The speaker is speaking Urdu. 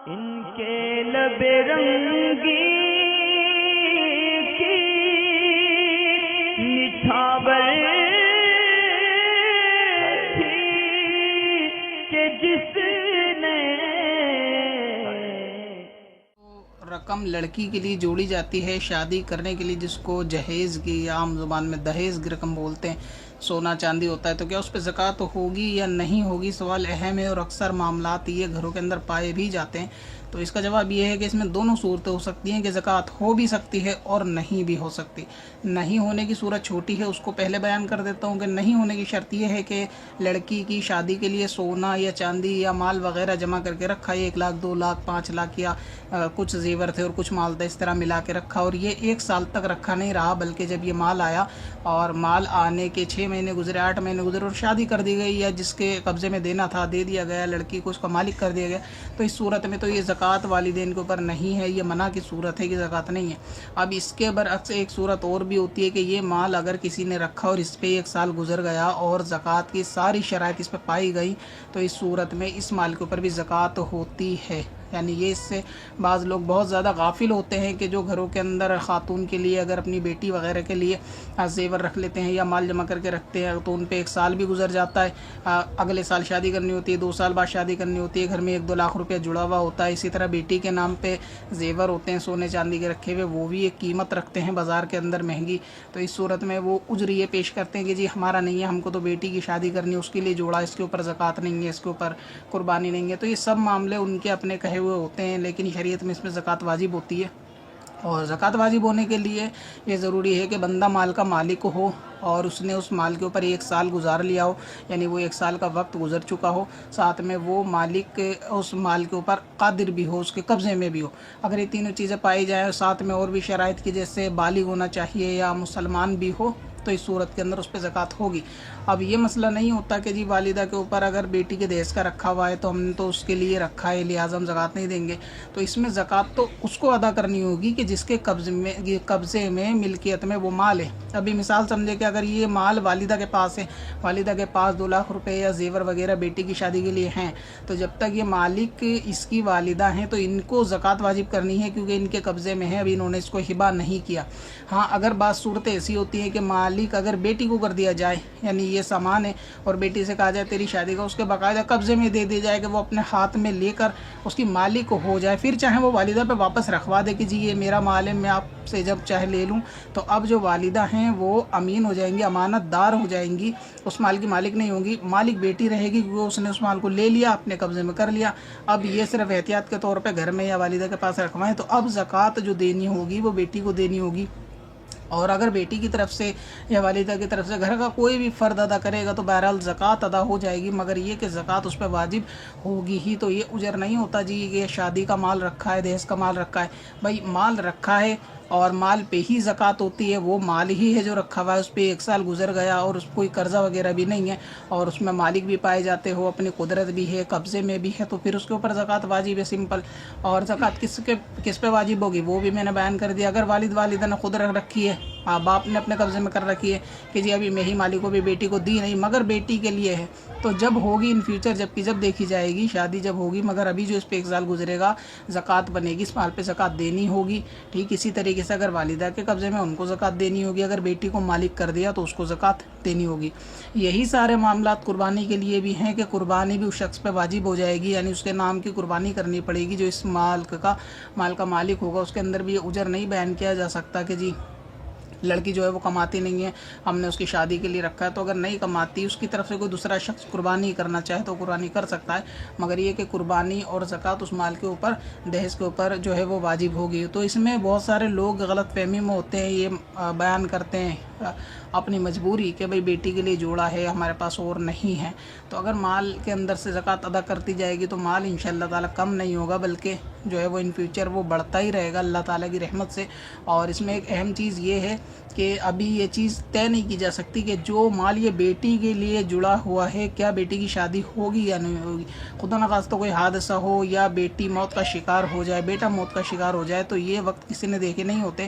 ان کے لب رنگی کی نچھاور تھی کہ جس نے رقم لڑکی کے لیے جوڑی جاتی ہے شادی کرنے کے لیے، جس کو جہیز کی یا عام زبان میں دہیز کی رقم بولتے ہیں، سونا چاندی ہوتا ہے، تو کیا اس پہ زکوٰۃ ہوگی یا نہیں ہوگی؟ سوال اہم ہے اور اکثر معاملات یہ گھروں کے اندر پائے بھی جاتے ہیں۔ تو اس کا جواب یہ ہے کہ اس میں دونوں صورتیں ہو سکتی ہیں کہ زکوٰۃ ہو بھی سکتی ہے اور نہیں بھی ہو سکتی۔ نہیں ہونے کی صورت چھوٹی ہے، اس کو پہلے بیان کر دیتا ہوں کہ نہیں ہونے کی شرط یہ ہے کہ لڑکی کی شادی کے لیے سونا یا چاندی یا مال وغیرہ جمع کر کے رکھا ہے، 1 لاکھ 2 لاکھ 5 لاکھ یا کچھ زیور تھے اور کچھ مال تھا، اس طرح ملا کے رکھا، اور یہ 1 سال تک رکھا نہیں رہا، بلکہ جب یہ مال آیا اور مال آنے کے 6 مہینے گزرے، 8 مہینے گزرے اور شادی کر دی گئی، یا جس کے قبضے میں دینا تھا دے دیا گیا، لڑکی کو اس کا مالک کر دیا گیا، تو اس صورت میں تو یہ زکوٰۃ والدین کے اوپر نہیں ہے، یہ منع کی صورت ہے کہ زکوٰۃ نہیں ہے۔ اب اس کے برعکس ایک صورت اور بھی ہوتی ہے کہ یہ مال اگر کسی نے رکھا اور اس پہ 1 سال گزر گیا اور زکوٰۃ کی ساری شرائط اس پہ پائی گئی، تو اس صورت میں اس مال کے اوپر بھی زکوٰۃ ہوتی ہے۔ یعنی یہ اس سے بعض لوگ بہت زیادہ غافل ہوتے ہیں کہ جو گھروں کے اندر خاتون کے لیے اگر اپنی بیٹی وغیرہ کے لیے زیور رکھ لیتے ہیں یا مال جمع کر کے رکھتے ہیں، تو ان پہ 1 سال بھی گزر جاتا ہے، اگلے سال شادی کرنی ہوتی ہے، 2 سال بعد شادی کرنی ہوتی ہے، گھر میں 1-2 لاکھ روپے جڑا ہوا ہوتا ہے۔ اسی طرح بیٹی کے نام پہ زیور ہوتے ہیں سونے چاندی کے رکھے ہوئے، وہ بھی ایک قیمت رکھتے ہیں بازار کے اندر مہنگی، تو اس صورت میں وہ عذر یہ پیش کرتے ہیں کہ جی ہمارا نہیں ہے، ہم کو تو بیٹی کی شادی کرنی ہے، اس کے لیے جوڑا، اس کے اوپر زکوٰۃ نہیں ہے، اس کے اوپر قربانی نہیں ہے۔ تو یہ سب معاملے ان کے اپنے کہے ہوئے ہوتے ہیں، لیکن شریعت میں اس میں زکوٰۃ واجب ہوتی ہے، اور زکوٰۃ واجب ہونے کے لیے یہ ضروری ہے کہ بندہ مال کا مالک ہو اور اس نے اس مال کے اوپر 1 سال گزار لیا ہو، یعنی وہ 1 سال کا وقت گزر چکا ہو، ساتھ میں وہ مالک اس مال کے اوپر قادر بھی ہو، اس کے قبضے میں بھی ہو۔ اگر یہ تینوں چیزیں پائی جائیں اور ساتھ میں اور بھی شرائط کی جیسے بالغ ہونا چاہیے یا مسلمان بھی ہو، تو اس صورت کے اندر اس پہ زکوٰۃ ہوگی۔ اب یہ مسئلہ نہیں ہوتا کہ جی والدہ کے اوپر اگر بیٹی کے دہیز کا رکھا ہوا ہے تو ہم نے تو اس کے لیے رکھا ہے لہٰذا ہم زکوٰۃ نہیں دیں گے، تو اس میں زکوٰۃ تو اس کو ادا کرنی ہوگی کہ جس کے قبضے میں ملکیت میں وہ مال ہے۔ ابھی مثال سمجھے کہ اگر یہ مال والدہ کے پاس ہے، والدہ کے پاس 2 لاکھ روپے یا زیور وغیرہ بیٹی کی شادی کے لیے ہیں، تو جب تک یہ مالک اس کی والدہ ہیں تو ان کو زکوٰۃ واجب کرنی ہے، کیونکہ ان کے قبضے میں ہے، ابھی انہوں نے اس کو ہبہ نہیں کیا۔ ہاں اگر بعض صورتیں ایسی ہوتی ہیں کہ مالک اگر بیٹی کو کر دیا جائے، یعنی یہ سامان ہے اور بیٹی سے کہا جائے تیری شادی کا، اس کے باقاعدہ قبضے میں دے دی جائے کہ وہ اپنے ہاتھ میں لے کر اس کی مالک ہو جائے، پھر چاہے وہ والدہ پہ واپس رکھوا دے کہ جی یہ میرا مال ہے، میں آپ سے جب چاہے لے لوں، تو اب جو والدہ ہیں وہ امین ہو جائیں گی، امانت دار ہو جائیں گی، اس مال کی مالک نہیں ہوں گی، مالک بیٹی رہے گی کیونکہ اس نے اس مال کو لے لیا، اپنے قبضے میں کر لیا۔ اب یہ صرف احتیاط کے طور پہ گھر میں یا والدہ کے پاس رکھوائیں، تو اب زکوٰۃ جو دینی ہوگی وہ بیٹی کو دینی ہوگی، اور اگر بیٹی کی طرف سے یا والدہ کی طرف سے گھر کا کوئی بھی فرد ادا کرے گا تو بہرحال زکوٰۃ ادا ہو جائے گی، مگر یہ کہ زکوٰۃ اس پہ واجب ہوگی ہی، تو یہ اجر نہیں ہوتا جی یہ شادی کا مال رکھا ہے، دہیز کا مال رکھا ہے، بھائی مال رکھا ہے اور مال پہ ہی زکوٰۃ ہوتی ہے، وہ مال ہی ہے جو رکھا ہوا ہے، اس پہ 1 سال گزر گیا اور اس کوئی قرضہ وغیرہ بھی نہیں ہے اور اس میں مالک بھی پائے جاتے ہو، اپنی قدرت بھی ہے، قبضے میں بھی ہے، تو پھر اس کے اوپر زکوٰۃ واجب ہے، سمپل۔ اور زکوٰۃ کس پہ واجب ہوگی وہ بھی میں نے بیان کر دیا۔ اگر والدہ نے خود رکھی ہے، باپ نے اپنے قبضے میں کر رکھی ہے کہ جی ابھی میں ہی مالک کو بھی بیٹی کو دی نہیں مگر بیٹی کے لیے ہے، تو جب ہوگی ان فیوچر جب دیکھی جائے گی، شادی جب ہوگی، مگر ابھی جو اس پہ 1 سال گزرے گا زکوٰۃ بنے گی، اس مال پہ زکوٰۃ دینی ہوگی۔ ٹھیک اسی طریقے سے اگر والدہ کے قبضے میں ان کو زکوٰۃ دینی ہوگی، اگر بیٹی کو مالک کر دیا تو اس کو زکوٰۃ دینی ہوگی۔ یہی سارے معاملات قربانی کے لیے بھی ہیں کہ قربانی بھی اس شخص پہ واجب ہو جائے گی، یعنی اس کے نام کی قربانی کرنی پڑے گی جو اس مال کا مالک ہوگا۔ اس کے اندر بھی یہ اجر نہیں بیان کیا جا سکتا کہ جی لڑکی جو ہے وہ کماتی نہیں ہے، ہم نے اس کی شادی کے لیے رکھا ہے، تو اگر نہیں کماتی، اس کی طرف سے کوئی دوسرا شخص قربانی کرنا چاہے تو قربانی کر سکتا ہے، مگر یہ کہ قربانی اور زکوٰۃ اس مال کے اوپر، دہیز کے اوپر جو ہے وہ واجب ہوگی۔ تو اس میں بہت سارے لوگ غلط فہمی میں ہوتے ہیں، یہ بیان کرتے ہیں اپنی مجبوری کہ بھئی بیٹی کے لیے جوڑا ہے، ہمارے پاس اور نہیں ہے، تو اگر مال کے اندر سے زکوٰۃ ادا کرتی جائے گی تو مال انشاءاللہ تعالیٰ کم نہیں ہوگا، بلکہ جو ہے وہ ان فیوچر وہ بڑھتا ہی رہے گا اللہ تعالیٰ کی رحمت سے۔ اور اس میں ایک اہم چیز یہ ہے کہ ابھی یہ چیز طے نہیں کی جا سکتی کہ جو مال یہ بیٹی کے لیے جڑا ہوا ہے کیا بیٹی کی شادی ہوگی یا نہیں ہوگی۔ خدا نخواستہ کوئی حادثہ ہو یا بیٹی موت کا شکار ہو جائے، بیٹا موت کا شکار ہو جائے، تو یہ وقت کسی نے دیکھے نہیں ہوتے